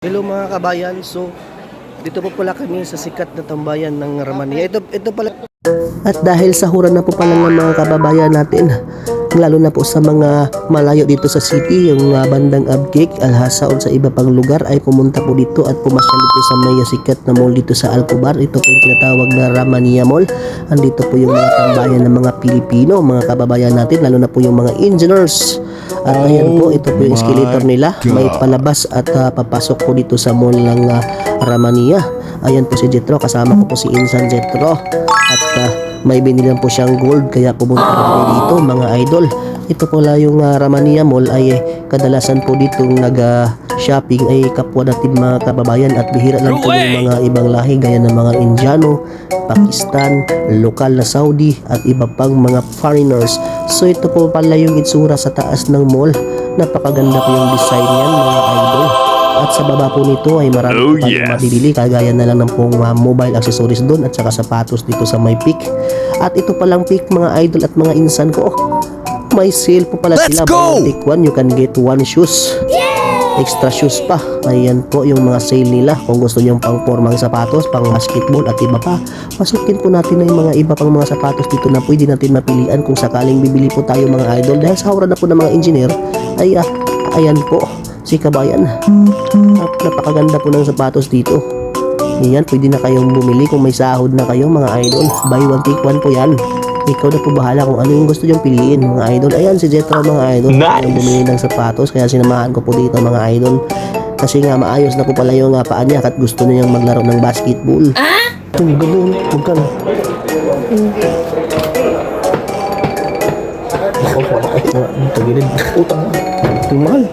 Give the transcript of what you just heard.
Hello mga kabayan, so dito po pala kami sa sikat na tambayan ng Ramania. Ito pala. At dahil sahuran na po pala ng mga kababayan natin, lalo na po sa mga malayo dito sa city, yung bandang Abkik, Alhasaon sa iba pang lugar, ay pumunta po dito at pumasyal dito sa may sikat na mall dito sa Alcobar. Ito po yung tinatawag na Ramania Mall. Andito po yung mga tambayan ng mga Pilipino, mga kababayan natin, lalo na po yung mga engineers. At ayan po, ito po yung escalator nila. May palabas at papasok po dito sa mall ng Ramania. Ayan po si Jetro, kasama ko po si Insan Jetro. At may binilan po siyang gold, kaya pumunta po kami dito mga idol. Ito po lang yung Ramania Mall ay kadalasan po ditong nag-shopping ay kapwa natin mga kababayan, at bihira lang po yung mga ibang lahi gaya ng mga Indiano, Pakistan, lokal na Saudi at iba pang mga foreigners. So ito po pala yung itsura sa taas ng mall. Napakaganda po yung design niyan mga idol. At sa baba po nito ay marami po tayong mabibili, kagaya na lang ng pong mobile accessories doon at saka sapatos dito sa may peak. At ito palang peak mga idol at mga insan ko, may sale po pala sila. Buy one take one, you can get one shoes. Extra shoes pa. Ayan po yung mga sale nila. Kung gusto nyo pang formang sapatos, pang basketball at iba pa, pasukin po natin na yung mga iba pang mga sapatos dito na pwede natin mapilian kung sakaling bibili po tayo mga idol. Dahil sa hura na po ng mga engineer ay ayan po si kabayan. At napakaganda po ng sapatos dito. Ayan, pwede na kayong bumili kung may sahod na kayo mga idol. Buy one take one po yan. Ikaw na po bahala kung ano yung gusto nyong piliin mga idol. Ayan si Jetro mga idol. Nice. Bumili ng sapatos, kaya sinamahan ko po dito mga idol. Kasi nga maayos na po pala yung paa niya at gusto niyang maglaro ng basketball. Tung ganoon, huwag ka na. Ako, tagilid. Utang. Ito mahal.